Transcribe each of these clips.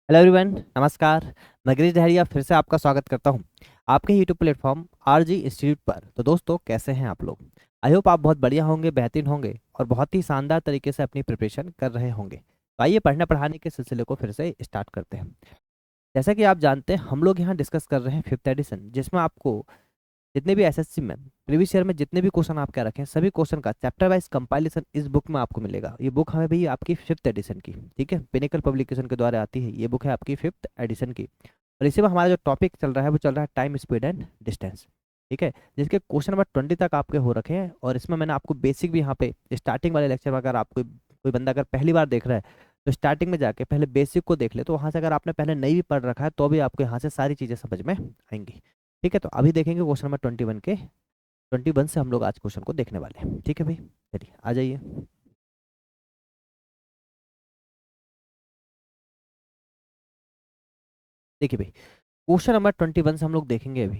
Hello everyone, नमस्कार। मैं गिरीश डहरिया फिर से आपका स्वागत करता हूं आपके यूट्यूब प्लेटफॉर्म आरजी इंस्टीट्यूट पर। तो दोस्तों, कैसे हैं आप लोग? आई होप आप बहुत बढ़िया होंगे, बेहतरीन होंगे और बहुत ही शानदार तरीके से अपनी प्रिपरेशन कर रहे होंगे। तो आइए पढ़ने पढ़ाने के सिलसिले को फिर से स्टार्ट करते हैं। जैसा कि आप जानते हैं, हम लोग यहाँ डिस्कस कर रहे हैं फिफ्थ एडिशन, जिसमें आपको जितने भी एसएससी में प्रीवियस ईयर में जितने भी क्वेश्चन आप क्या रखें, सभी क्वेश्चन का चैप्टर वाइज कंपाइलेशन इस बुक में आपको मिलेगा। ये बुक हमें भी आपकी फिफ्थ एडिशन की, ठीक है, पिनेकल पब्लिकेशन के द्वारा आती है। ये बुक है आपकी फिफ्थ एडिशन की। और इसी में हमारा जो टॉपिक चल रहा है वो चल रहा है टाइम, स्पीड एंड डिस्टेंस, ठीक है, जिसके क्वेश्चन नंबर 20 तक आपके हो रखे हैं। और इसमें मैंने आपको बेसिक भी यहाँ पे स्टार्टिंग वाले लेक्चर में, अगर आपको कोई बंदा अगर पहली बार देख रहा है तो स्टार्टिंग में जाके पहले बेसिक को देख ले, तो वहाँ से अगर आपने पहले नहीं भी पढ़ रखा है तो भी आपको यहाँ से सारी चीज़ें समझ में आएंगी। ठीक है, तो अभी देखेंगे क्वेश्चन नंबर 21 के 21 से हम लोग आज क्वेश्चन को देखने वाले हैं। ठीक है भाई, चलिए आ जाइए। देखिए भाई, क्वेश्चन नंबर 21 से हम लोग देखेंगे अभी।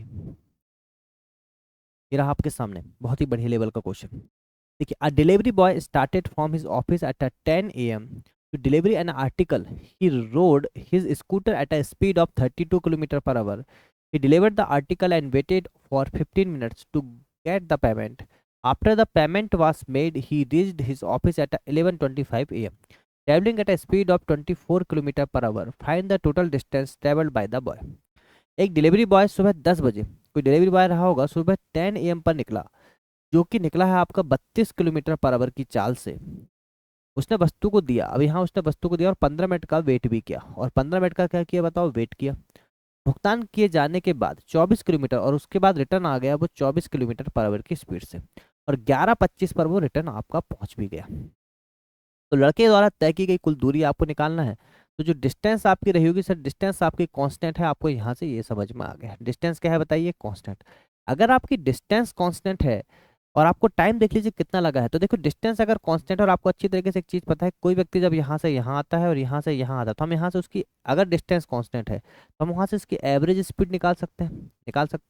ये रहा आपके सामने, बहुत ही बढ़िया लेवल का क्वेश्चन। देखिए, a delivery boy started from his office at 10 a.m. to deliver an article. He rode his scooter at a speed of 32 km per hour. He delivered the article and waited for 15 minutes to get the payment. After the payment was made, he reached his office at 11:25 a.m. traveling at a speed of 24 km per hour. Find the total distance traveled by the boy. एक delivery boy सुबह 10 बजे, कोई delivery boy रहा होगा, सुबह 10 a.m. पर निकला, जो कि निकला है आपका 32 km पर आवर की चाल से। उसने वस्तु को दिया, अब यहाँ उसने वस्तु को दिया और 15 मिनट का वेट भी किया। और 15 मिनट का क्या किया बताओ? वेट किया। भुगतान किए जाने के बाद 24 किलोमीटर, और उसके बाद रिटर्न आ गया वो 24 किलोमीटर पर आवर की स्पीड से। और 11:25 पर वो रिटर्न आपका पहुंच भी गया। तो लड़के द्वारा तय की गई कुल दूरी आपको निकालना है। तो जो डिस्टेंस आपकी रही होगी सर, डिस्टेंस आपकी कांस्टेंट है, आपको यहाँ से ये समझ में आ गया। डिस्टेंस क्या है बताइए? कांस्टेंट। अगर आपकी डिस्टेंस कांस्टेंट है और आपको टाइम देख लीजिए कितना लगा है, तो देखो डिस्टेंस अगर कांस्टेंट है और आपको अच्छी तरीके से एक चीज़ पता है, कोई व्यक्ति जब यहाँ से यहाँ आता है और यहाँ से यहाँ आता है, तो हम यहाँ से उसकी, अगर डिस्टेंस कांस्टेंट है तो हम वहाँ से इसकी एवरेज स्पीड निकाल सकते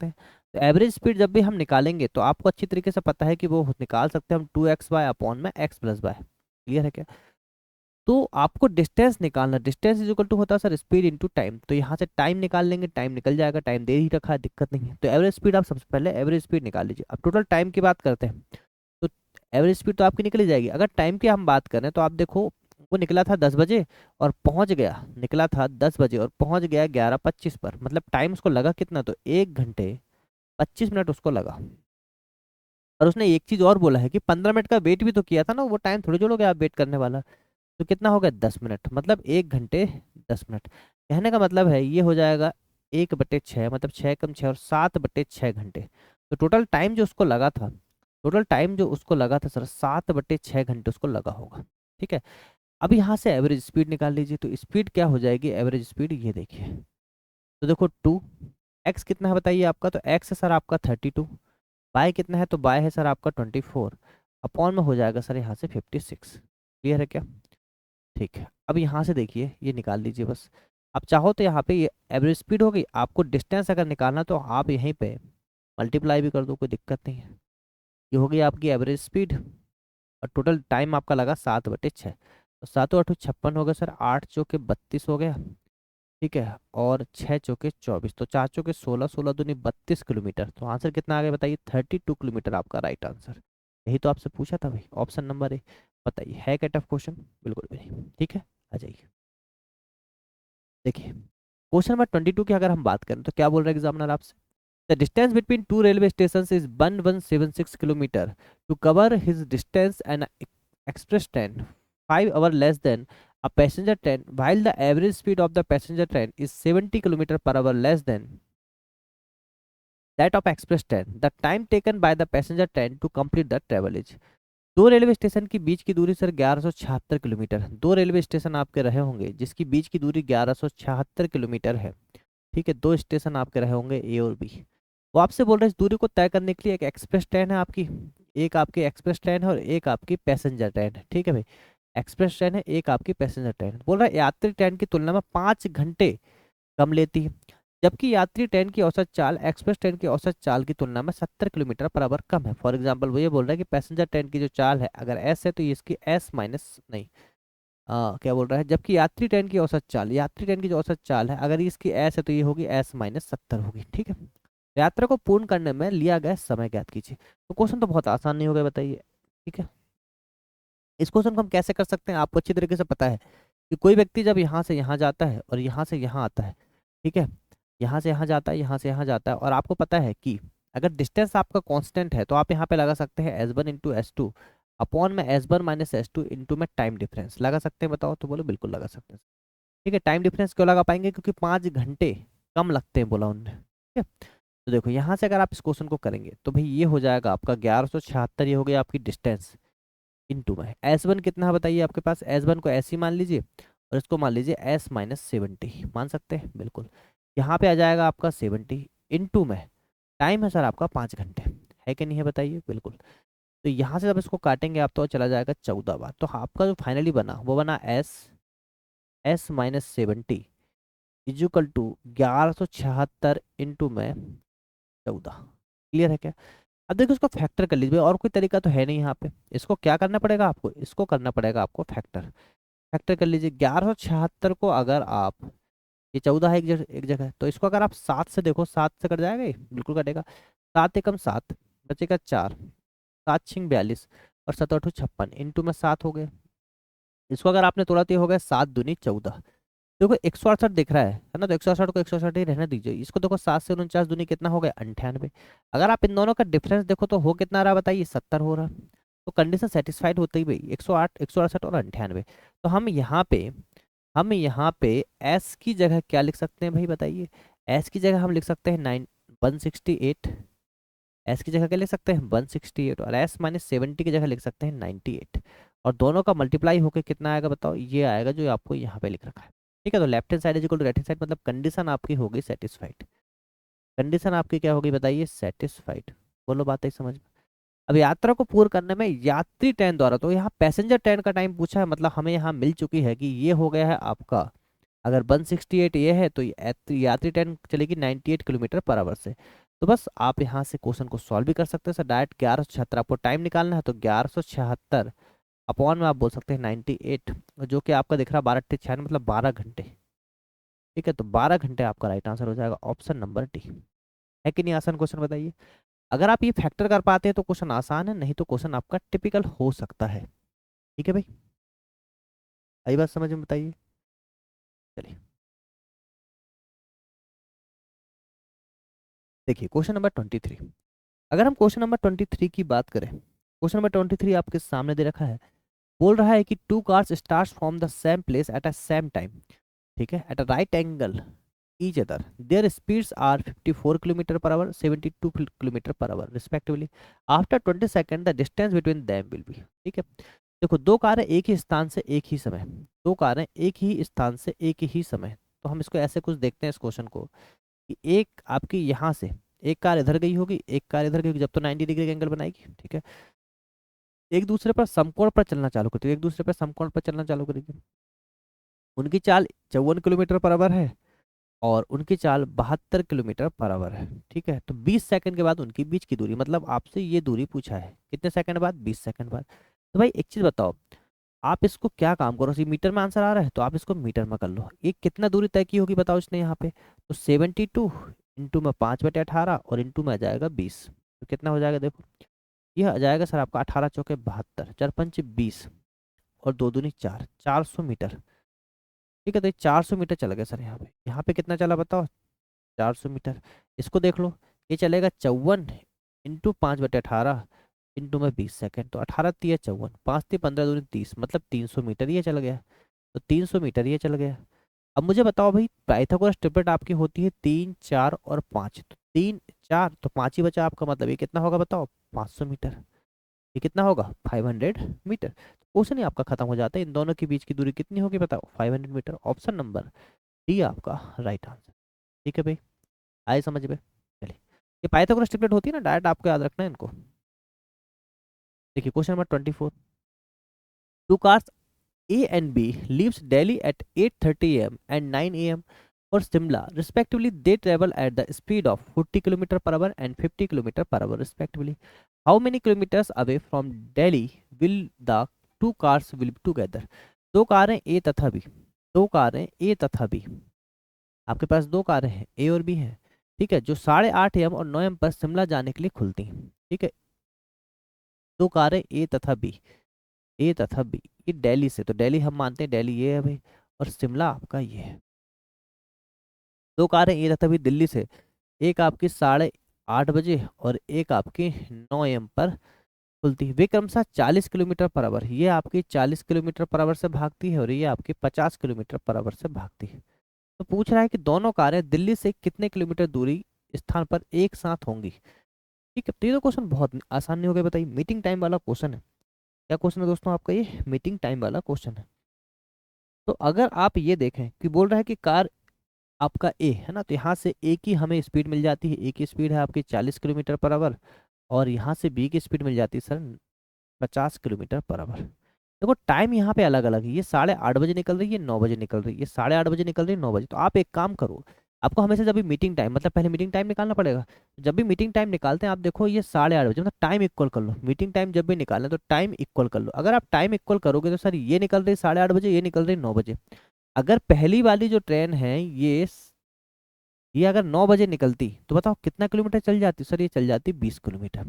हैं। तो एवरेज स्पीड जब भी हम निकालेंगे तो आपको अच्छी तरीके से पता है कि वो निकाल सकते हैं हम 2x/, अपॉन में x+y। क्लियर है क्या? तो आपको डिस्टेंस निकालना, डिस्टेंस इज इक्वल टू होता है सर स्पीड इनटू टाइम। तो यहाँ से टाइम निकाल लेंगे, टाइम निकल जाएगा, टाइम दे ही रखा है, दिक्कत नहीं है। तो एवरेज स्पीड आप सबसे पहले एवरेज स्पीड निकाल लीजिए। अब टोटल टाइम की बात करते हैं, तो एवरेज स्पीड तो आपकी निकली जाएगी। अगर टाइम की हम बात करें तो आप देखो, वो निकला था 10 बजे और पहुंच गया, निकला था 10 बजे और पहुंच गया 11:25 पर। मतलब टाइम उसको लगा कितना? तो 1 घंटे 25 मिनट उसको लगा। और उसने एक चीज और बोला है कि 15 मिनट का वेट भी तो किया था ना, वो टाइम थोड़ी जोड़ोगे आप वेट करने वाला। तो कितना हो गया? 10 मिनट, मतलब 1 घंटे 10 मिनट। कहने का मतलब है ये हो जाएगा 1/6, मतलब 6 कम 6 और 7/6 घंटे। तो टोटल टाइम जो उसको लगा था सर, 7/6 घंटे उसको लगा होगा। ठीक है, अब यहाँ से एवरेज स्पीड निकाल लीजिए। तो स्पीड क्या हो जाएगी? एवरेज स्पीड ये देखिए, तो देखो 2, एक्स कितना है बताइए आपका? तो एक्स है सर आपका 32, बाय कितना है? तो बाय है सर आपका 24, अपॉन में हो जाएगा सर यहाँ से 56। क्लियर है क्या? ठीक है, अब यहाँ से देखिए ये निकाल लीजिए बस। आप चाहो तो यहाँ पे ये एवरेज स्पीड हो गई, आपको डिस्टेंस अगर निकालना तो आप यहीं पे मल्टीप्लाई भी कर दो, कोई दिक्कत नहीं है। ये हो गई आपकी एवरेज स्पीड। और टोटल टाइम आपका लगा 7/6। तो 7×8 = 56 हो गया सर, 8×4 = 32 हो गया। ठीक है, और 6×4 = 24, तो 4×4 = 16, 16×2 = 32 किलोमीटर। तो आंसर कितना आ गया बताइए? 32 किलोमीटर आपका राइट आंसर। यही तो आपसे पूछा था भाई, ऑप्शन नंबर ए। बताइए है क्या टफ क्वेश्चन? बिल्कुल भी नहीं। ठीक है, आ जाइए। देखिए, क्वेश्चन नंबर 22 की अगर हम बात करें तो क्या बोल रहे हैं एग्जामिनर आपसे? The distance between two railway station is 1176 kilometre. To cover his distance an express train 5 hour less than a passenger train, while the average speed of the passenger train is 70 km per hour less than that of express train. The time taken by the passenger train to complete the travel is। दो railway station की बीच की दूरी sir 1176 kilometre. दो railway station आपके रहे होंगे जिसकी बीच की दूरी 1176 किलोमीटर है। ठीक है, दो स्टेशन आपके रहे होंगे ए और बी। वो आपसे बोल रहे हैं इस दूरी को तय करने के लिए एक एक्सप्रेस ट्रेन है आपकी, एक आपकी एक्सप्रेस ट्रेन है और एक आपकी पैसेंजर ट्रेन है। ठीक है भाई, एक्सप्रेस ट्रेन है, एक आपकी पैसेंजर ट्रेन है। बोल रहा है यात्री ट्रेन की तुलना में 5 घंटे कम लेती है, जबकि यात्री ट्रेन की औसत चाल एक्सप्रेस ट्रेन की औसत चाल की तुलना में 70 किलोमीटर पर आवर कम है। फॉर एग्जाम्पल वो ये बोल रहा है कि पैसेंजर ट्रेन की जो चाल है अगर एस है तो ये इसकी एस माइनस नहीं, क्या बोल रहा है, जबकि यात्री ट्रेन की औसत चाल, यात्री ट्रेन की जो औसत चाल है अगर इसकी एस है तो ये होगी S-70 होगी। ठीक है, यात्रा को पूर्ण करने में लिया गया समय ज्ञात कीजिए। तो क्वेश्चन तो बहुत आसान नहीं हो गया, बताइए। ठीक है, इस क्वेश्चन को हम कैसे कर सकते हैं, आपको अच्छी तरीके से पता है कि कोई व्यक्ति जब यहाँ से यहाँ जाता है और यहाँ से यहाँ आता है, ठीक है, यहाँ से यहाँ जाता है, यहाँ से यहाँ जाता है, और आपको पता है कि अगर डिस्टेंस आपका कांस्टेंट है तो आप यहाँ पे लगा सकते हैं S1 इंटू S2 अपॉन में S1 माइनस S2 इंटू में टाइम डिफरेंस लगा सकते हैं। बताओ तो बोलो बिल्कुल लगा सकते हैं। ठीक है, टाइम डिफरेंस क्यों लगा पाएंगे, क्योंकि 5 घंटे कम लगते हैं बोला उन्होंने। ठीक है, तो देखो यहाँ से अगर आप इस क्वेश्चन को करेंगे तो भाई ये हो जाएगा आपका 1176, ये हो गया आपकी डिस्टेंस इनटू में S1 कितना है बताइए आपके पास, S1 को ऐसे ही मान लीजिए और इसको मान लीजिए S-70 मान सकते हैं बिल्कुल। यहाँ पे आ जाएगा आपका 70 इनटू में टाइम है सर आपका 5 घंटे, है कि नहीं है बताइए, बिल्कुल। तो यहाँ से जब इसको काटेंगे आप तो चला जाएगा 14 बार, तो आपका जो फाइनली बना वो बना S-70 इजुकल टू 1176 इंटू में 14। क्लियर है क्या? अब देखो इसको फैक्टर कर लीजिए, और कोई तरीका तो है नहीं यहाँ पे, इसको क्या करना पड़ेगा आपको, इसको करना पड़ेगा आपको फैक्टर। फैक्टर कर लीजिए 1176 को अगर आप, ये 14 है एक जगह, तो इसको अगर आप 7 से देखो, 7 से कट जाएगा ये, बिल्कुल कटेगा। 7 एकम 7 बचेगा 4, 7 6 42 और 7 8 56 इंटू में 7 हो गए। इसको अगर आपने तोड़ा तो ये हो गया 7 दूनी 14। देखो 168 दिख रहा है ना, तो 168 को 168 ही रहने दीजिए। इसको देखो 7 से 49 दूनी कितना हो गया 98। अगर आप इन दोनों का डिफरेंस देखो तो हो कितना रहा बताइए, 70 हो रहा। तो कंडीशन सेटिस्फाइड होती ही भाई, 108 168 और 98। तो हम यहाँ पे एस की जगह क्या लिख सकते हैं भाई बताइए, एस की जगह हम लिख सकते हैं 168। एस की जगह क्या लिख सकते हैं 168, और S-70 की जगह लिख सकते हैं 98। और दोनों का मल्टीप्लाई होकर कितना आएगा बताओ, ये आएगा जो आपको यहाँ पे लिख रखा है। ठीक है, तो left hand side is equal to right hand side, मतलब कंडीशन आपकी होगी सेटिस्फाइड। कंडीशन आपकी क्या होगी बताइए, सेटिस्फाइड। बोलो बात है समझ में? अब यात्रा को पूर्ण करने में यात्री ट्रेन द्वारा, तो यहाँ पैसेंजर ट्रेन का टाइम पूछा है, मतलब हमें यहाँ मिल चुकी है कि ये हो गया है आपका, अगर 168 ये है तो यात्री ट्रेन चलेगी 98 किलोमीटर पर आवर से। तो बस आप यहाँ से क्वेश्चन को सॉल्व भी कर सकते हैं सर, डायरेक्ट 1176 आपको टाइम निकालना है तो 1176 अपॉन में आप बोल सकते हैं 98, जो कि आपका दिख रहा है 12 मतलब 12 घंटे। ठीक है, तो 12 घंटे आपका राइट आंसर हो जाएगा ऑप्शन नंबर डी। है कि नहीं आसान क्वेश्चन बताइए? अगर आप ये फैक्टर कर पाते हैं तो क्वेश्चन आसान है, नहीं तो क्वेश्चन आपका टिपिकल हो सकता है। ठीक है भाई, आई बात समझ में? बताइए चलिए। देखिए क्वेश्चन नंबर 23, अगर हम क्वेश्चन नंबर 23 की बात करें, क्वेश्चन नंबर 23 आपके सामने दे रखा है, बोल रहा है कि two cars start from the same place at a same time, ठीक है, at a right angle each other, their speeds are 54 kilometre per hour 72 kilometre per hour respectively, after 20 second the distance between them will be. ठीक है, देखो दो कारें एक ही स्थान से एक ही समय, दो कारें एक ही स्थान से एक ही समय, तो हम इसको ऐसे कुछ देखते हैं इस क्वेश्चन को कि एक आपकी यहाँ से एक कार इधर गई होगी, एक कार इधर गई होगी, जब तो 90 डिग्री का एंगल बनाएगी। ठीक है, एक दूसरे पर समकोण पर चलना चालू करती है, एक दूसरे पर समकोण पर चलना चालू करेगी। उनकी चाल 54 किलोमीटर पर आवर है और उनकी चाल 72 किलोमीटर पर आवर है। ठीक है, तो 20 सेकंड के बाद उनकी बीच की दूरी, मतलब आपसे ये दूरी पूछा है कितने सेकंड बाद, 20 सेकंड बाद। तो भाई एक चीज बताओ, आप इसको क्या काम करो, मीटर में आंसर आ रहा है तो आप इसको मीटर में कर लो। एक कितना दूरी तय की होगी बताओ इसने यहाँ पे, तो 72 इंटू में 5/18 और इंटू में आ जाएगा 20, तो कितना हो जाएगा देखो, यह आ जाएगा सर आपका 18 चौके 72, 4 5 20 और 2 दूनी 4, 400 मीटर। ठीक है, तो ये 400 मीटर चला गया सर यहाँ पे कितना चला बताओ, 400 मीटर। इसको देख लो, ये चलेगा 54 इंटू 5/18 इंटू में 20 सेकंड, तो 18 तिया 54, 5 ती 15 दूनी 30, मतलब 300 मीटर ये चल गया। तो 300 मीटर ये चल गया। अब मुझे बताओ भाई, पाइथागोरस ट्रिपलेट आपकी होती है 3 4 और 5, तो 3 4 तो 5 ही बचा आपका, मतलब ये कितना होगा बताओ, 500 मीटर। ये कितना होगा 500 मीटर। क्वेश्चन ही आपका खत्म हो जाता है, इन दोनों के बीच की दूरी कितनी होगी बताओ, 500 मीटर। ऑप्शन नंबर डी आपका राइट आंसर। ठीक है भाई, आए समझ में? चलिए, ये पाइथागोरस ट्रिपलेट होती है ना, डायरेक्ट आपको याद रखना है इनको। देखिए question number 24, two cars A and B leaves Delhi at 8:30 a.m. and 9 a.m. for Simla respectively. They travel at the speed of 40 km per hour and 50 km per hour respectively. How many kilometers away from Delhi will the two cars will be together? दो कारें ए तथा B, दो कारें ए तथा B, आपके पास दो कारें हैं ए और बी हैं, ठीक है, जो 8:30 AM और 9 AM पर शिमला जाने के लिए खुलती हैं, ठीक है। दो कारें ए तथा बी, ए तथा बी, ये दिल्ली से, तो दिल्ली हम मानते हैं दिल्ली ये है भाई, और शिमला आपका ये है। दो कारें ए तथा बी दिल्ली से, एक आपकी 8:30 बजे और एक आपकी 9 AM पर खुलती है। वे क्रमशः 40 किलोमीटर पर आवर, ये आपकी 40 किलोमीटर पर आवर से भागती है और ये आपकी 50 किलोमीटर पर आवर से भागती है। तो पूछ रहा है कि दोनों कारें दिल्ली से कितने किलोमीटर दूरी स्थान पर एक साथ होंगी, ठीक है। तो ये तो क्वेश्चन बहुत आसान नहीं हो गया, बताइए, मीटिंग टाइम वाला क्वेश्चन है। क्या क्वेश्चन है दोस्तों आपका, ये मीटिंग टाइम वाला क्वेश्चन है। तो अगर आप ये देखें कि बोल रहा है कि कार आपका ए है ना, तो यहाँ से ए की हमें स्पीड मिल जाती है, ए की स्पीड है आपकी 40 किलोमीटर पर आवर, और यहाँ से बी की स्पीड मिल जाती है सर 50 किलोमीटर पर आवर। देखो टाइम यहाँ पे अलग अलग है, ये 8:30 बजे निकल रही है, 9 बजे निकल रही है, ये 8:30 बजे निकल रही है, 9 बजे। तो आप एक काम करो, आपको हमेशा जब भी मीटिंग टाइम, मतलब पहले मीटिंग टाइम निकालना पड़ेगा। जब भी मीटिंग टाइम निकालते हैं आप देखो, ये 8:30 बजे, मतलब टाइम इक्वल कर लो, मीटिंग टाइम जब भी निकालना तो टाइम इक्वल कर लो। अगर आप टाइम इक्वल करोगे तो सर ये निकल रही 8:30 बजे, ये निकल रही 9 बजे। अगर पहली वाली जो ट्रेन है ये अगर 9 बजे निकलती तो बताओ कितना किलोमीटर चल जाती सर, ये चल जाती 20 किलोमीटर।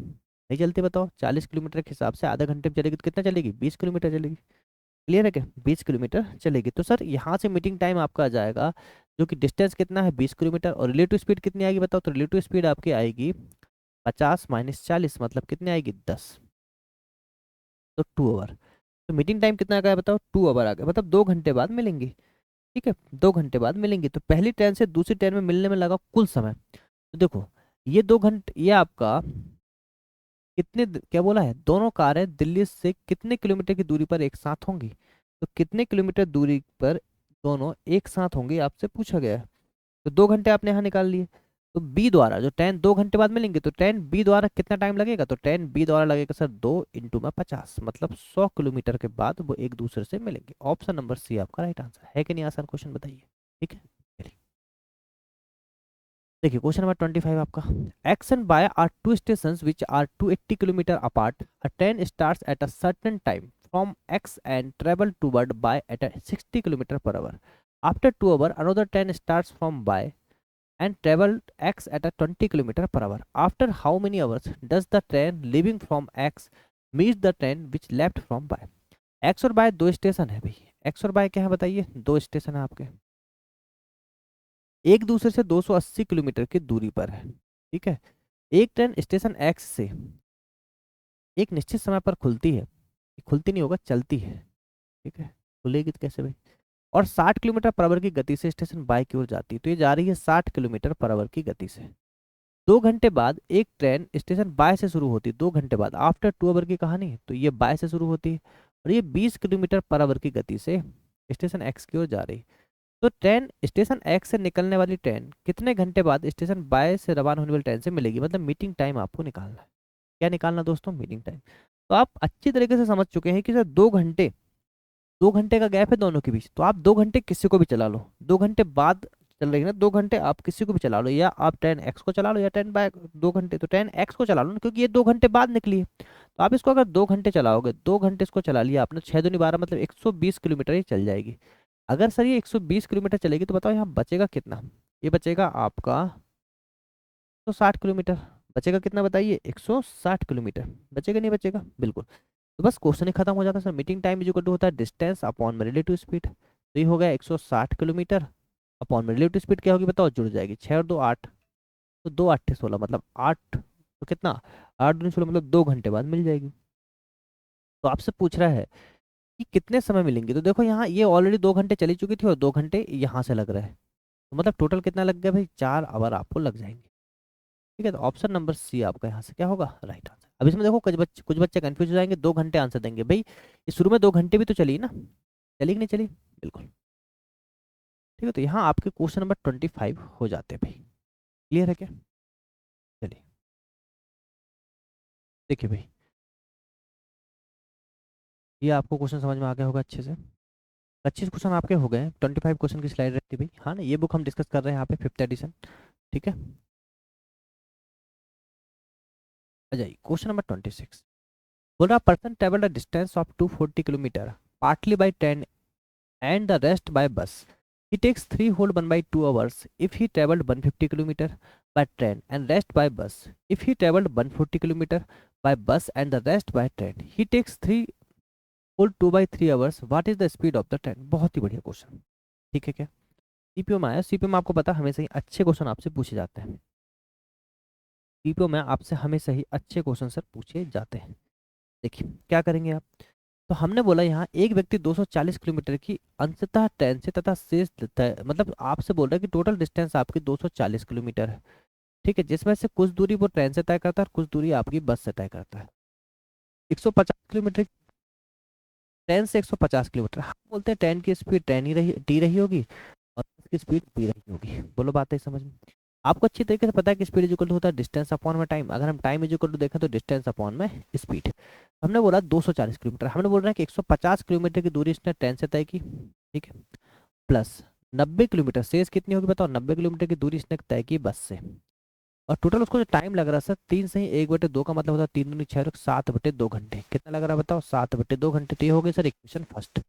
नहीं चलती, बताओ 40 किलोमीटर के हिसाब से आधा घंटे में चलेगी तो कितना चलेगी, 20 किलोमीटर चलेगी। क्लियर है क्या, 20 किलोमीटर चलेगी। तो सर यहाँ से मीटिंग टाइम आपका आ जाएगा, जो कि डिस्टेंस कितना है 20 किलोमीटर, और रिलेटिव स्पीड कितनी आएगी बताओ, तो रिलेटिव स्पीड आपकी आएगी 50 - 40, मतलब कितनी आएगी 10, तो 2 आवर। तो मीटिंग टाइम कितना आ गया बताओ, 2 आवर आ गया, मतलब 2 घंटे बाद मिलेंगी, ठीक है, 2 घंटे बाद मिलेंगी। तो पहली ट्रेन से दूसरी ट्रेन में मिलने में लगा कुल समय, तो देखो ये 2 घंटे, ये आपका क्या बोला है, दोनों कारें दिल्ली से कितने किलोमीटर की दूरी पर एक साथ होंगी, तो कितने किलोमीटर दूरी पर दोनों एक साथ होंगी आपसे पूछा गया है। तो 2 घंटे आपने यहाँ निकाल लिए। तो बी द्वारा जो ट्रेन 2 घंटे बाद मिलेंगे, तो ट्रेन बी द्वारा कितना टाइम लगेगा, तो ट्रेन बी द्वारा लगेगा सर 2 × 50, मतलब 100 किलोमीटर के बाद वो एक दूसरे से मिलेंगे। ऑप्शन नंबर सी आपका राइट आंसर है कि नहीं, आसान क्वेश्चन बताइए, ठीक है। चलिए, देखिए क्वेश्चन नंबर 25 आपका, X and Y are two station which are 280 kilometre apart, a train starts at a certain time from X and travel toward Y at a 60 kilometre per hour. After 2 hour another train starts from by and travel x at a 20 kilometer per hour. After how many hours does the train leaving from x meet the train which left from by? x और y दो station है भाई, x और y क्या है बताइए, दो station है आपके, एक दूसरे से 280 किलोमीटर की दूरी पर है, ठीक है। एक ट्रेन स्टेशन एक्स से एक निश्चित समय पर खुलती है, खुलती नहीं होगा, चलती है, ठीक है, खुलेगी तो कैसे भाई, और 60 किलोमीटर पर आवर की गति से स्टेशन बाय की ओर जाती है, तो ये जा रही है 60 किलोमीटर पर आवर की गति से। 2 घंटे बाद एक ट्रेन स्टेशन बाय से शुरू होती है, 2 घंटे बाद, आफ्टर 2 आवर की कहानी है, तो ये बाय से शुरू होती है, और ये 20 किलोमीटर पर आवर की गति से स्टेशन एक्स की ओर जा रही है। तो ट्रेन स्टेशन एक्स से निकलने वाली ट्रेन कितने घंटे बाद स्टेशन बाय से रवाना होने वाली ट्रेन से मिलेगी, मतलब मीटिंग टाइम आपको निकालना है। क्या निकालना दोस्तों, मीटिंग टाइम। तो आप अच्छी तरीके से समझ चुके हैं कि सर 2 घंटे, 2 घंटे का गैप है दोनों के बीच, तो आप 2 घंटे किसी को भी चला लो, 2 घंटे बाद चल रही है ना, 2 घंटे आप किसी को भी चला लो, या आप ट्रेन एक्स को चला लो या ट्रेन बाय 2 घंटे, तो ट्रेन एक्स को चला लो ना, क्योंकि ये 2 घंटे बाद निकली है। तो आप इसको अगर 2 घंटे चलाओगे, 2 घंटे इसको चला लिया आपने, 6 दूनी 12, मतलब 120 किलोमीटर ही चल जाएगी। अगर सर ये 120 किलोमीटर चलेगी तो बताओ यहाँ बचेगा कितना, ये बचेगा आपका 160 किलोमीटर, बचेगा कितना बताइए, 160 किलोमीटर, बचेगा नहीं बचेगा, बिल्कुल। तो बस क्वेश्चन ही खत्म हो जाता है sir, meeting time is equal to होता है डिस्टेंस अपॉन में रिलेटिव स्पीड, तो ये हो गया 160 किलोमीटर अपॉन में रिलेटिव स्पीड क्या होगी बताओ, जुड़ जाएगी, 6 और 2 8, तो 2 × 8 = 16, मतलब 8, तो कितना, 8 × 16, मतलब 2 घंटे बाद मिल जाएगी। तो आपसे पूछ रहा है कि कितने समय मिलेंगे, तो देखो यहाँ ये ऑलरेडी 2 घंटे चली चुकी थी और 2 घंटे यहाँ से लग रहा है, तो मतलब टोटल कितना लग गया भाई, 4 आवर आपको लग जाएंगे, ठीक है। तो ऑप्शन नंबर सी आपका यहाँ से क्या होगा, राइट आंसर। अब इसमें देखो कुछ बच्चे कंफ्यूज हो जाएंगे, 2 घंटे आंसर देंगे भाई, ये शुरू में 2 घंटे भी तो चली ना, चली कि नहीं चली, बिल्कुल, ठीक है। तो यहाँ आपके क्वेश्चन नंबर 25 हो जाते हैं भाई। क्लियर है क्या, चलिए देखिए भाई, ये आपको क्वेश्चन समझ में आ गया होगा अच्छे से, 25 क्वेश्चन आपके हो गए, 25 क्वेश्चन की स्लाइड रहती है भाई, हाँ ना, ये बुक हम डिस्कस कर रहे हैं यहाँ पे 5th एडिशन, ठीक है। आ जाइए क्वेश्चन नंबर 26, बोल रहा person travelled a distance of 240 kilometre partly by train and the rest by bus. He takes 3 whole 1 by 2 hours if he traveled 150 kilometer by train and rest by bus. If he traveled 140 kilometer by bus and the rest by train, he takes 3 whole 2 by 3 hours. What is the speed of the train? बहुत ही बढ़िया question, ठीक है क्या? CPO में आया, CPO में आपको पता हमेशा ही अच्छे क्वेश्चन आपसे पूछे जाते हैं। सीपीओ में आपसे हमेशा ही अच्छे क्वेश्चन सर पूछे जाते हैं। देखिए क्या करेंगे आप, तो हमने बोला यहाँ एक व्यक्ति 240 किलोमीटर की अंशतः ट्रेन से तथा शेष मतलब आपसे बोल रहा है कि टोटल डिस्टेंस आपकी 240 किलोमीटर है, ठीक है, जिसमें से कुछ दूरी वो ट्रेन से तय करता है और कुछ दूरी आपकी बस से तय करता है। 150 किलोमीटर ट्रेन से 150 किलोमीटर, हम बोलते हैं ट्रेन की स्पीड ट्रेन ही रही टी रही होगी और बस की स्पीड पी रही होगी। बोलो बात है समझ में? आपको अच्छी तरीके से पता है कि स्पीड इक्वल होता है डिस्टेंस अपॉन में टाइम। अगर हम टाइम इक्वल टू देखें तो डिस्टेंस अपॉन में स्पीड। हमने बोला 240 किलोमीटर, हमने बोल रहे हैं कि 150 किलोमीटर की दूरी इसने ट्रेन से तय की, ठीक है, प्लस 90 किलोमीटर शेष कितनी होगी बताओ? 90 किलोमीटर की दूरी इसने तय की बस से, और टोटल उसको जो टाइम लग रहा है सर 3 से ही 1/2 का मतलब होता है 3 दूनी 6 7/2 घंटे। कितना लग रहा है बताओ? 7/2 घंटे। तो ये हो गई सर इक्वेशन फर्स्ट।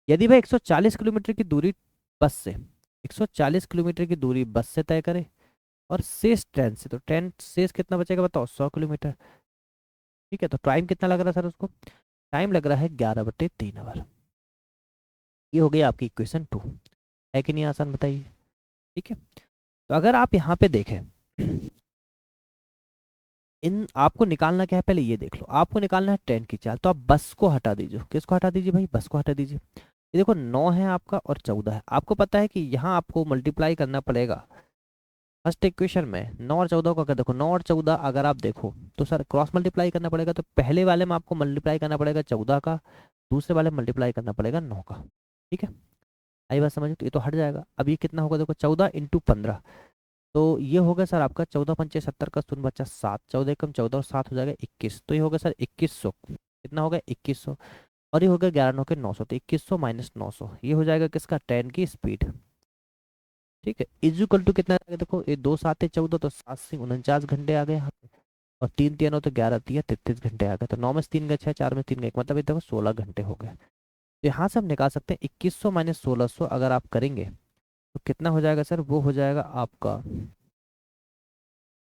यदि वह 140 किलोमीटर की दूरी बस से 140 किलोमीटर की दूरी बस से तय करे और शेष ट्रेन से, तो ट्रेन शेष कितना बचेगा बताओ? 100 किलोमीटर, ठीक है। तो टाइम कितना लग रहा है सर उसको? टाइम लग रहा है 11/3 आवर। ये हो गई आपकी इक्वेशन 2, है कि नहीं? आसान बताइए, ठीक है। तो अगर आप यहाँ पे देखें, इन आपको निकालना क्या है पहले ये देख लो। आपको निकालना है ट्रेन की चाल, तो आप बस को हटा दीजिए। किसको हटा दीजिए भाई? बस को हटा दीजिए। ये देखो 9 है आपका और 14 है। आपको पता है कि यहाँ आपको मल्टीप्लाई करना पड़ेगा फर्स्ट इक्वेशन में 9 और 14 को। अगर देखो 9 और 14 अगर आप देखो तो सर क्रॉस मल्टीप्लाई करना पड़ेगा, तो पहले वाले में आपको मल्टीप्लाई करना पड़ेगा 14 का, दूसरे वाले में मल्टीप्लाई करना पड़ेगा 9 का, ठीक है। आई बात समझ? तो ये तो हट जाएगा। अब ये कितना होगा देखो 14 इंटू 15, तो ये होगा सर आपका 14 पंचे 70 का 0 बचा 7, 14 कम 14 और 7 हो जाएगा 21। तो ये होगा सर 2100। कितना होगा? 2100। और ये होगा 11 9 के 900, तो 2100 माइनस 900 ये हो जाएगा किसका? ट्रेन की स्पीड, ठीक है। इक्वल टू कितना आएगा देखो, ये 2 7 14, तो 7 से 49 घंटे आ गए यहाँ पे, और 3 3 9 तो 11 3 33 घंटे आ गए। तो 9 में से 3 गए 6, 4 में 3 गए, मतलब ये देखो 16 घंटे हो गए। तो यहाँ से हम निकाल सकते हैं 2100 माइनस 1600 अगर आप करेंगे तो कितना हो जाएगा सर? वो हो जाएगा आपका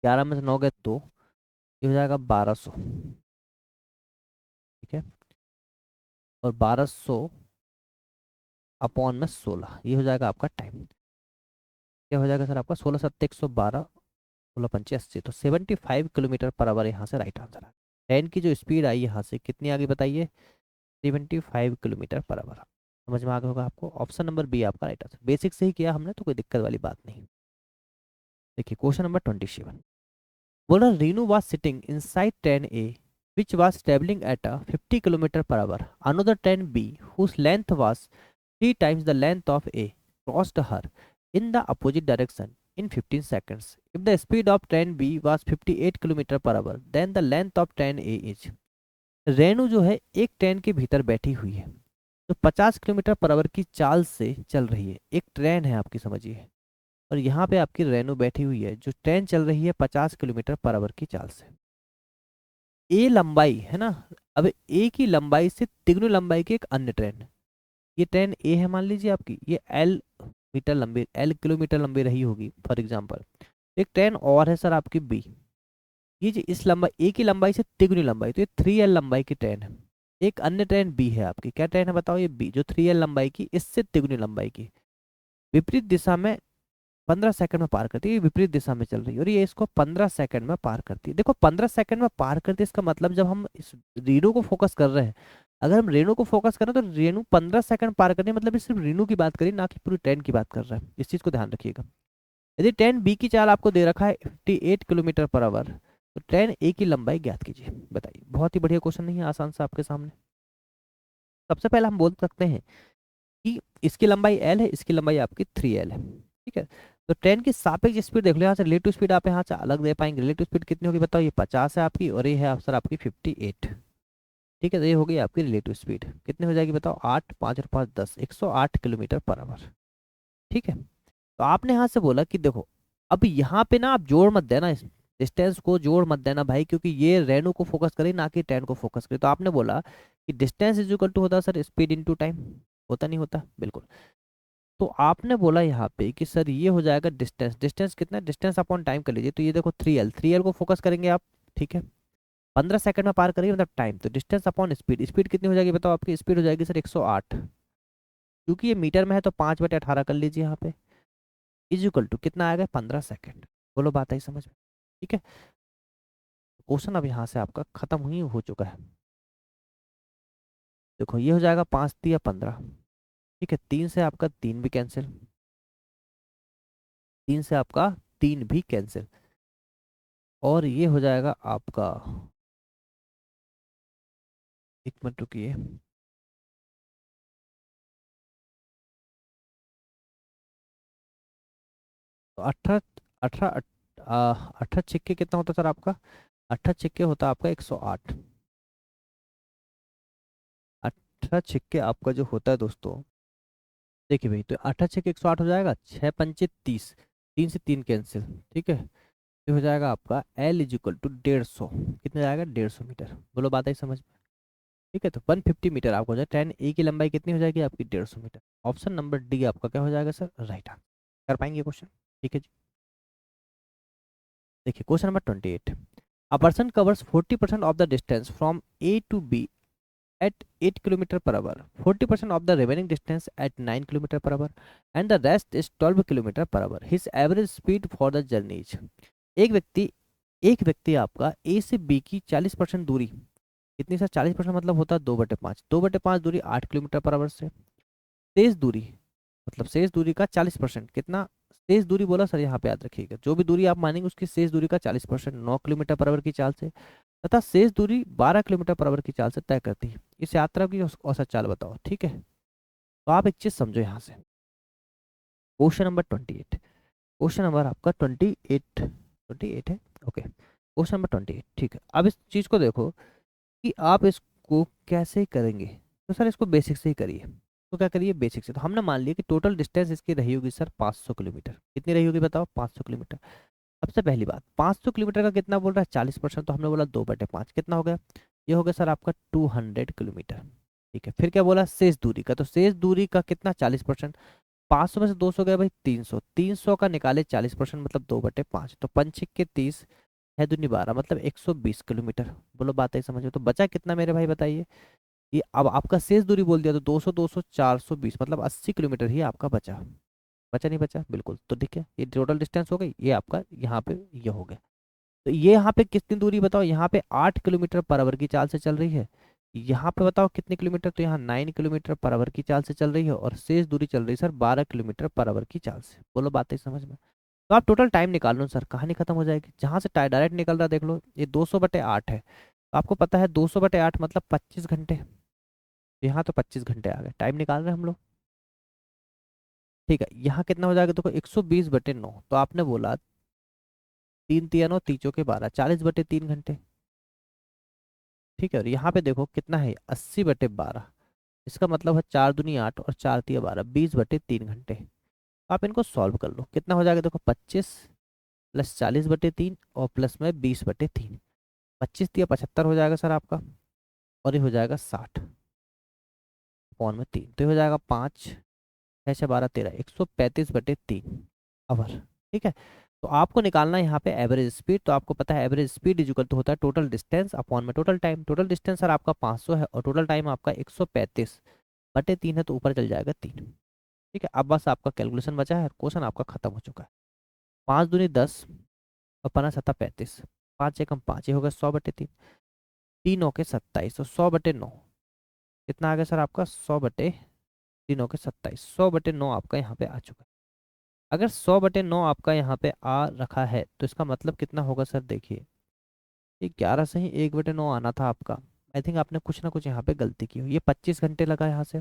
11 में से 9 गए 2, ये हो जाएगा 1200, ठीक है। और 1200 अपॉन में 16 ये हो जाएगा आपका टाइम। क्या हो जाएगा सर आपका? 16 7 112, 16 पंचे 80, तो 75 किलोमीटर पर आवर यहाँ से राइट आंसर आ। ट्रेन की जो स्पीड आई यहाँ से कितनी आ गई बताइए? 75 किलोमीटर पर आवर। समझ में आ गया होगा आपको? ऑप्शन नंबर बी आपका राइट आंसर। बेसिक से ही किया हमने तो कोई दिक्कत वाली बात नहीं। देखिए क्वेश्चन नंबर 27 बोल रहा Renu was sitting inside train A which was travelling at a 50 kilometre per hour. Another train B whose length was 3 times the length of A crossed her in the opposite direction in 15 seconds. If the speed of train B was 58 km per hour, then the length of train A is। Renu जो है एक train के भीतर बैठी हुई है तो 50 kilometre per our की चाल से चल रही है। एक ट्रेन है आपकी, समझिए, और यहाँ पे आपकी रेनू बैठी हुई है जो ट्रेन चल रही है 50 किलोमीटर पर आवर की चाल से। ए लंबाई है ना, अब ए की लंबाई से तिगुनी लंबाई की एक अन्य ट्रेन है। ये ट्रेन ए है मान लीजिए आपकी, ये एल मीटर लंबी, एल किलोमीटर लंबी रही होगी फॉर एग्जांपल। एक ट्रेन और है सर आपकी बी, ये जो इस लंबाई ए की लंबाई से तिगुनी लंबाई, तो ये 3L लंबाई की ट्रेन है। एक अन्य ट्रेन बी है आपकी, क्या ट्रेन है बताओ? ये बी जो 3L लंबाई की, इससे तिगुनी लंबाई की, विपरीत दिशा में 15 सेकंड में पार करती है। ये विपरीत दिशा में चल रही है और ये इसको 15 सेकंड में पार करती है। देखो 15 सेकंड में पार करती है, इसका मतलब जब हम इस रीनू को फोकस कर रहे हैं, अगर हम रेनू को फोकस करें तो रेनू 15 सेकंड पार करने मतलब सिर्फ रेनू की बात करिए, ना कि पूरी ट्रेन की बात कर रहे हैं। इस चीज को ध्यान रखिएगा। यदि ट्रेन बी की चाल आपको दे रखा है 58 किलोमीटर पर आवर, तो ट्रेन ए की लंबाई ज्ञात कीजिए। बताइए, बहुत ही बढ़िया क्वेश्चन नहीं है, आसान सा आपके सामने। सबसे पहले हम बोल सकते हैं कि इसकी लंबाई एल है, इसकी लंबाई आपकी 3L है, ठीक है। तो ट्रेन की सापेक्ष स्पीड देख लो, यहाँ से रिलेटिव स्पीड आप यहाँ से अलग दे पाएंगे। रिलेटिव स्पीड कितनी होगी बताओ? ये 50 है आपकी और ये है सर आपकी 58, ठीक है। तो ये हो गई आपकी रिलेटिव स्पीड, कितनी हो जाएगी बताओ? 8 5 और 5 10, 108 किलोमीटर पर आवर, ठीक है। तो आपने यहाँ से बोला कि देखो अब यहाँ पे ना आप जोड़ मत देना, इस डिस्टेंस को जोड़ मत देना भाई, क्योंकि ये रेनू को फोकस करे ना कि ट्रेन को फोकस करे। तो आपने बोला कि डिस्टेंस इज इक्वल टू होता है सर स्पीड इनटू टाइम। होता नहीं होता, बिल्कुल। तो आपने बोला यहाँ पे कि सर ये हो जाएगा डिस्टेंस, डिस्टेंस कितना, डिस्टेंस अपॉन टाइम कर लीजिए, तो ये देखो 3L, 3L को फोकस करेंगे आप, ठीक है। 15 सेकंड में पार करेंगे मतलब टाइम, तो डिस्टेंस अपॉन स्पीड, स्पीड कितनी हो जाएगी बताओ, आपकी स्पीड हो जाएगी सर 108, क्योंकि ये मीटर में है तो 5/18 कर लीजिए यहाँ पे, इज इक्वल टू कितना आएगा, 15 सेकंड। बोलो बात आई समझ में, ठीक है। क्वेश्चन अब यहाँ से आपका खत्म ही हो चुका है। देखो ये हो जाएगा 5×3 = 15, ठीक है। 3 से आपका 3 भी कैंसिल, 3 से आपका 3 भी कैंसिल, और ये हो जाएगा आपका, एक मिनट रुकिए, तो 18 18 18 छिक्के कितना होता है सर आपका, 18 छिक्के होता है आपका 108, 18 छिक्के आपका जो होता है दोस्तों, देखिए भाई, तो 18 छिक्के 108 हो जाएगा, 6×5 = 30, 3 से 3 कैंसिल, ठीक है। ये हो जाएगा आपका L = 150, कितना जाएगा 150 मीटर। बोलो बात आई समझ में, ठीक है। तो 150 मीटर आपको हो जाए, 10 A की लंबाई कितनी हो जाएगी आपकी, 150 मीटर। ऑप्शन नंबर डी आपका क्या हो जाएगा सर, राइट आंसर। कर पाएंगे क्वेश्चन, ठीक है जी। देखिए question number 28, a person covers 40% of the distance from A to B at 8 kilometer per hour, 40% of the remaining distance at 9 kilometer per hour, and the rest is 12 kilometer per hour. His average speed for the journey is, एक व्यक्ति एक व्यक्ति आपका ए से B की 40% दूरी, कितनी sir, 40% मतलब होता है 2/5, 2/5 दूरी 8 किलोमीटर पर आवर से, शेष दूरी, मतलब शेष दूरी का 40%, कितना, शेष दूरी बोला सर, यहाँ पे याद रखिएगा, जो भी दूरी आप मानेंगे उसकी शेष दूरी का 40% 9 किलोमीटर पर आवर की चाल से, तथा शेष दूरी 12 किलोमीटर पर आवर की चाल से तय करती है। इस यात्रा की औसत चाल बताओ, ठीक है। तो आप एक चीज समझो यहाँ से, क्वेश्चन नंबर 28, क्वेश्चन नंबर आपका 28, 28 है, ओके, क्वेश्चन नंबर 28, ठीक है। अब इस चीज को देखो कि आप इसको कैसे करेंगे, तो सर इसको बेसिक से ही करिए। तो क्या करिए, बेसिक से, तो हमने मान लिया कि टोटल डिस्टेंस इसकी रही होगी सर 500 किलोमीटर, कितनी रही होगी बताओ, 500 किलोमीटर। सबसे पहली बात, 500 किलोमीटर का कितना बोल रहा है, 40%, तो हमने बोला 2/5, कितना हो गया, ये हो गया सर आपका 200 किलोमीटर, ठीक है। फिर क्या बोला, शेष दूरी का, तो शेष दूरी का कितना, 40%, 500 में से 200 गया भाई, 300, 300 का निकाले 40% मतलब 2/5, तो 5×6 = 30, है दूनी 12, मतलब 120 किलोमीटर। बोलो बात है समझ में, तो बचा कितना मेरे भाई बताइए, ये अब आपका शेष दूरी बोल दिया तो 200 200 420, मतलब 80 किलोमीटर ही आपका बचा, बचा नहीं बचा, बिल्कुल। तो ठीक है, ये टोटल डिस्टेंस हो गई, ये आपका यहाँ पे ये हो गया। तो ये यहाँ पे कितनी दूरी बताओ, यहाँ पे 8 किलोमीटर पर आवर की चाल से चल रही है, यहाँ पे बताओ कितने किलोमीटर, तो यहाँ 9 किलोमीटर पर आवर की चाल से चल रही है, और शेष दूरी चल रही है सर 12 किलोमीटर पर आवर की चाल से। बोलो बात है समझ में। तो आप टोटल टाइम निकाल लो सर, कहानी खत्म हो जाएगी, जहां से डायरेक्ट निकल रहा है देख लो, ये 200/8 है, तो आपको पता है 200/8 मतलब 25 घंटे, यहाँ तो 25 घंटे आ गए, टाइम निकाल रहे हैं हम लोग, ठीक है। यहाँ कितना हो जाएगा देखो, 120/9, तो आपने बोला 3×3 = 9, 3×4 = 12, 40/3 घंटे, ठीक है। और यहाँ पे देखो कितना है, 80/12, इसका मतलब है 4×2 = 8 और 4×3 = 12, 20/3 घंटे। आप इनको सॉल्व कर लो, कितना हो जाएगा देखो, 25 + 40/3 और प्लस में 20/3, 25×3 = 75 हो जाएगा सर आपका, और ये हो जाएगा 60/3, तो ये हो जाएगा 5×6 = 12 13, 135/3 आवर, ठीक है। तो आपको निकालना है यहाँ पे एवरेज स्पीड, तो आपको पता है average speed is equal to होता है टोटल डिस्टेंस अपॉन में total time, total distance sir आपका 500 है और टोटल टाइम आपका 135/3 है, तो ऊपर चल जाएगा 3, ठीक है। अब बस आपका कैलकुलेशन बचा है, क्वेश्चन आपका खत्म हो चुका है। 5×2 = 10 और 5×7 = 35, 5 × 5 ये होगा 100/3, 3×9 = 27, तो 100/9 कितना आ गया सर आपका, 100/3×9 = 27, 100/9 आपका यहाँ पे आ चुका है। अगर 100/9 आपका यहाँ पे आ रखा है तो इसका मतलब कितना होगा सर, देखिए ये 11 से ही 1/9 आना था आपका, आई थिंक आपने कुछ ना कुछ यहाँ पे गलती की हो, ये 25 घंटे लगा यहाँ से,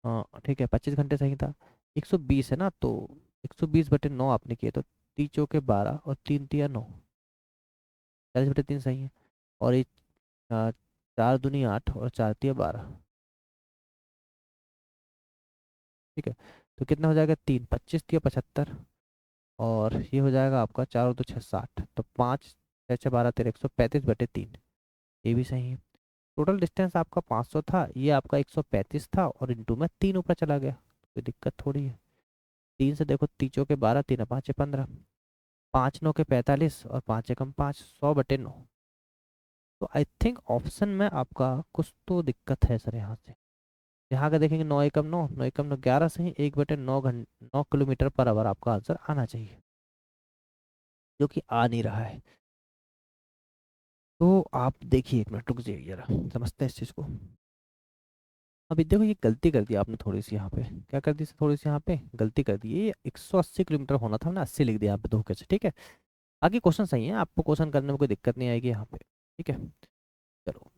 हाँ ठीक है 25 घंटे सही था, 120 है ना, तो 120/9 आपने किए, तो 3×4 = 12 और 3×3 = 9, 40/3 सही है, और ये 4×2 = 8 और 4×3 = 12, ठीक है। तो कितना हो जाएगा, 3, 25×3 = 75, और ये हो जाएगा आपका 4×2 = 6 60, तो 5×6 = 12 13, 135/3, ये भी सही है। टोटल डिस्टेंस आपका 500 था, ये आपका 135 था और इंटू में 3 ऊपर चला गया, कोई दिक्कत थोड़ी है। 3 से देखो, तीचों के 12, 3 5 15, 5 9 के 45 और 5 एकम 5, 100/9। तो आई थिंक ऑप्शन में आपका कुछ तो दिक्कत है सर यहाँ से। यहाँ का देखेंगे 9 एकम 9, 9 एकम 9 11 से ही 1/9 घंटे 9 किलोमीटर पर आवर आपका आंसर आना चाहिए, जो कि आ नहीं रहा है। तो आप देखिए, एक मिनट रुक जाइए जरा, समझते हैं इस चीज़ को। अभी देखो ये गलती कर दी आपने थोड़ी सी, यहाँ पे क्या कर दी सर, थोड़ी सी यहाँ पे गलती कर दी, ये 180 किलोमीटर होना था, हमने 80 लिख दिया यहाँ पे धोखे से, ठीक है। बाकी क्वेश्चन सही है, आपको क्वेश्चन करने में कोई दिक्कत नहीं आएगी यहाँ पे, ठीक है। चलो,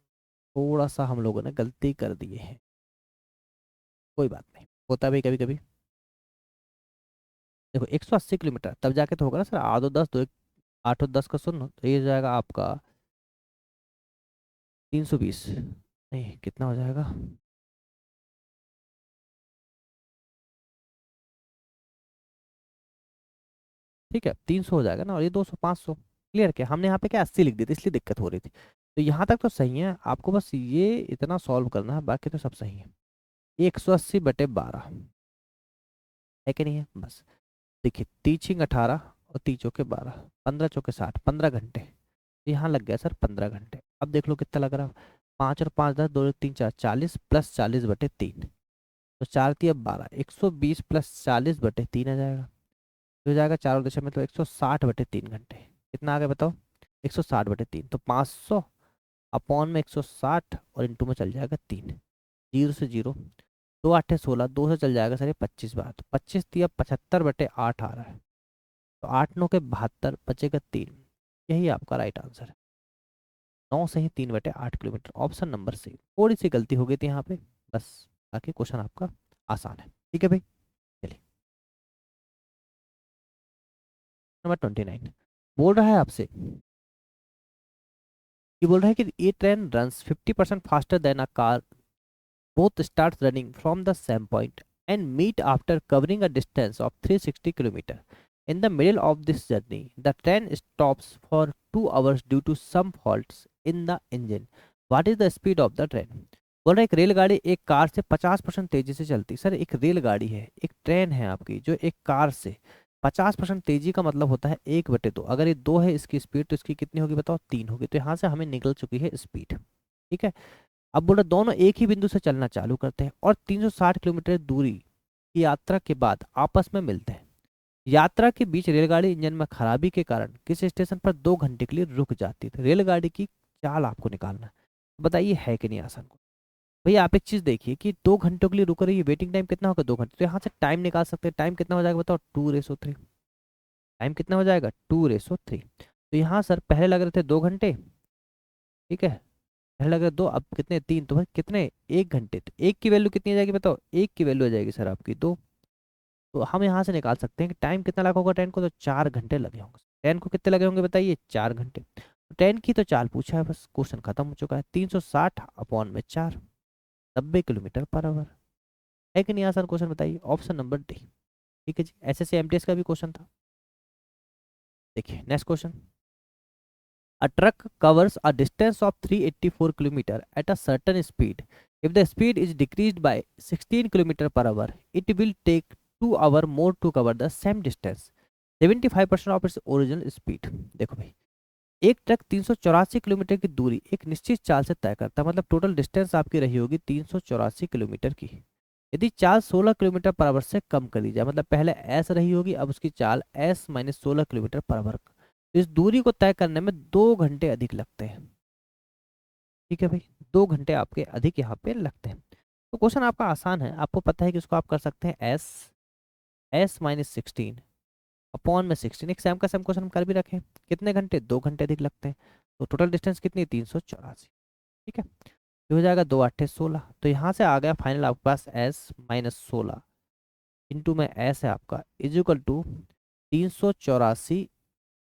थोड़ा सा हम लोगों ने गलती कर दी है, कोई बात नहीं, होता है भाई कभी कभी। देखो 180 किलोमीटर तब जाके तो होगा ना सर, 8 और 10 दो, 8 और 10 का सुन, तो ये हो जाएगा आपका 320, नहीं कितना हो जाएगा, ठीक है 300 हो जाएगा ना, और ये 200, 500। क्लियर क्या, हमने यहाँ पे क्या 80 लिख दी थी, इसलिए दिक्कत हो रही थी। तो यहाँ तक तो सही है, आपको बस ये इतना सॉल्व करना है, बाकी तो सब सही है। 180/12 है कि नहीं है, बस। देखिए तीचिंग 18 और तीचों के 12, 15 चौके 60, 15 घंटे। तो यहाँ लग गया सर 15 घंटे। अब देख लो कितना लग रहा, 5 और 5 10, 2 3 4 40 प्लस 40/3, तो 4 × 3 = 12, 120 प्लस 40/3 आ जाएगा, तो हो जाएगा चारों दिशा में, तो 160/3 घंटे। कितना आ गया बताओ, 160/3, तो 500 अपॉन में 160 और इंटू में चल जाएगा 3, 0 से 0, 2 8 16, 2 से चल जाएगा सर ये 25 बार, तो 25 × 75/8 आ रहा है, तो 8 9 के 72, बचेगा 3। यही आपका राइट आंसर है, 9 से ही 3/8 किलोमीटर, ऑप्शन नंबर सी। थोड़ी सी गलती हो गई थी यहाँ पे बस, बाकी क्वेश्चन आपका आसान है, ठीक है भाई। चलिए नंबर 29 बोल रहा है आपसे, ये बोल रहा है कि ये train runs 50% faster than a car, both starts running from the same point and meet after covering a distance of 360 km. In the middle of this journey, the train stops for 2 hours due to some faults in the engine. What is the speed of the train? बोल रहा है एक रेलगाड़ी एक car से 50% तेजी से चलती। सर एक रेलगाड़ी है, एक ट्रेन है आपकी, जो एक कार से 50% तेजी का मतलब होता है 1/2। अगर ये 2 है इसकी स्पीड, तो इसकी कितनी होगी बताओ, 3 होगी। तो यहाँ से हमें निकल चुकी है स्पीड, ठीक है। अब बोल रहे दोनों एक ही बिंदु से चलना चालू करते हैं और 360 किलोमीटर दूरी की यात्रा के बाद आपस में मिलते हैं। यात्रा के बीच रेलगाड़ी इंजन में खराबी के कारण किस स्टेशन पर 2 घंटे के लिए रुक जाती है। तो रेलगाड़ी की चाल आपको निकालना है, बताइए है कि नहीं आसान को। भैया आप एक चीज देखिए कि 2 घंटों के लिए रुक रही है, वेटिंग टाइम कितना होगा 2 घंटे, तो यहाँ से टाइम निकाल सकते हैं। टाइम कितना हो जाएगा बताओ, 2/3। टाइम कितना हो जाएगा, 2/3। तो यहाँ सर पहले लग रहे थे 2 घंटे, ठीक है, पहले लग रहे 2, अब कितने 3, तो भाई कितने 1 घंटे। तो एक की वैल्यू कितनी आ जाएगी बताओ, एक की वैल्यू आ जाएगी सर आपकी 2। तो हम यहाँ से निकाल सकते हैं कि टाइम कितना लगा होगा ट्रेन को, तो 4 घंटे लगे होंगे। ट्रेन को कितने लगे होंगे बताइए, 4 घंटे। ट्रेन की तो चाल पूछा है, बस क्वेश्चन खत्म हो चुका है। 360 अपॉन में 4, 90 km/h है कि नहीं आसान क्वेश्चन, बताइए ऑप्शन नंबर डी। ठीक है जी, SSC MTS का भी क्वेश्चन था। देखिए next question, a truck covers a distance of 384 km at a certain speed. If the speed is decreased by 16 km/h, it will take 2 hours more to cover the same distance, 75% of its original speed. देखो भाई, एक truck 384 kilometre की दूरी एक निश्चित चाल से तय करता है, मतलब टोटल डिस्टेंस आपकी रही होगी 384 किलोमीटर की। यदि चाल 16 km/h से कम कर दी जाए, मतलब पहले एस रही होगी, अब उसकी चाल S - 16 km/h, इस दूरी को तय करने में 2 घंटे अधिक लगते हैं। ठीक है भाई, 2 घंटे आपके अधिक यहाँ पे लगते हैं। तो क्वेश्चन आपका आसान है, आपको पता है कि इसको आप कर सकते हैं S - 16 अपॉन में 16, एक सेम का सेम क्वेश्चन हम कर भी रखें। कितने घंटे, 2 घंटे अधिक लगते हैं। तो टोटल डिस्टेंस कितनी, 384, ठीक है। ये हो जाएगा 2 8 16, तो यहाँ से आ गया फाइनल आपके पास S - 16 इंटू में S है आपका इज इक्वल टू 384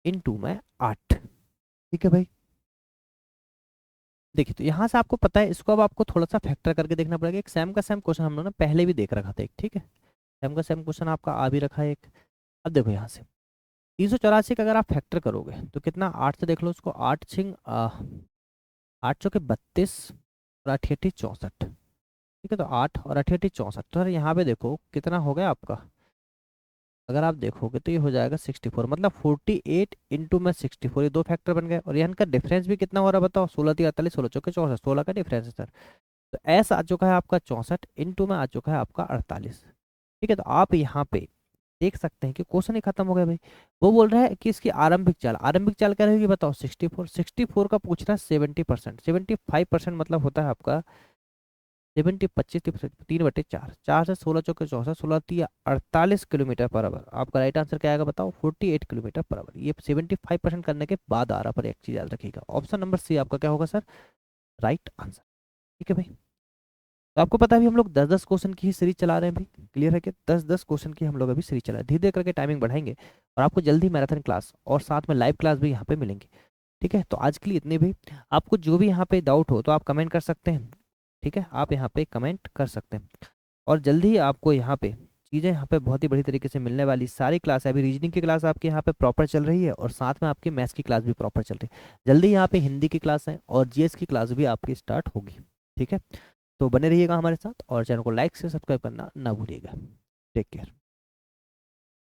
इंटू में 8। ठीक है भाई, देखिए तो यहाँ से आपको पता है, इसको अब आपको थोड़ा सा फैक्टर करके देखना पड़ेगा। एक सेम का सेम क्वेश्चन हम लोग ने पहले भी देख रखा था एक, ठीक है, सेम का सेम क्वेश्चन आपका आ भी रखा है एक। अब देखो यहाँ से 384 का अगर आप फैक्टर करोगे तो कितना, 8 से देख लो उसको, 8 छिंग 8 चौके 32, और 8 8 64, ठीक है। तो 8 और 8 8 64, तो सर यहाँ पे देखो कितना हो गया आपका, अगर आप देखोगे तो ये हो जाएगा 64, मतलब 48 इंटू में 64, ये दो फैक्टर बन गए। और यहाँ का डिफरेंस भी कितना हो रहा है बताओ, 16 3 48, 16 चौके 64, 16 का डिफरेंस है सर। तो एस आ चुका है आपका 64, इंटू में आ चुका है आपका 48, ठीक है। तो आप यहाँ पे देख सकते हैं कि क्वेश्चन ही खत्म हो गया भाई। वो बोल रहा है कि इसकी आरंभिक चाल क्या रहेगी बताओ, 64, 64 का पूछ रहा है 70%, 75% मतलब होता है आपका 70, 25, 3/4, 4 से 16 चौके 64, 16 3 48 किलोमीटर पर आवर। आपका राइट आंसर क्या आएगा बताओ, 48 किलोमीटर पर आवर। ये 75% करने के बाद आ रहा, पर एक चीज याद रखिएगा, ऑप्शन नंबर सी आपका क्या होगा सर, राइट आंसर, ठीक है भाई। तो आपको पता है अभी हम लोग 10-10 क्वेश्चन की ही सीरीज चला रहे हैं भाई, क्लियर है कि 10-10 क्वेश्चन की हम लोग अभी सीरीज चला रहे हैं। धीरे धीरे करके टाइमिंग बढ़ाएंगे और आपको जल्दी मैराथन क्लास और साथ में लाइव क्लास भी यहाँ पे मिलेंगे, ठीक है। तो आज के लिए इतने भी, आपको जो भी यहाँ पे डाउट हो तो आप कमेंट कर सकते हैं, ठीक है, आप यहाँ पे कमेंट कर सकते हैं। और जल्दी ही आपको यहाँ पे चीज़ें यहाँ पे बहुत ही बड़ी तरीके से मिलने वाली सारी क्लास है। अभी रीजनिंग की क्लास आपके यहाँ पे प्रॉपर चल रही है और साथ में आपकी मैथ्स की क्लास भी प्रॉपर चल रही है। जल्दी यहाँ पे हिंदी की क्लास है और जीएस की क्लास भी आपकी स्टार्ट होगी, ठीक है। तो बने रहिएगा हमारे साथ और चैनल को लाइक से सब्सक्राइब करना ना भूलिएगा। Take care.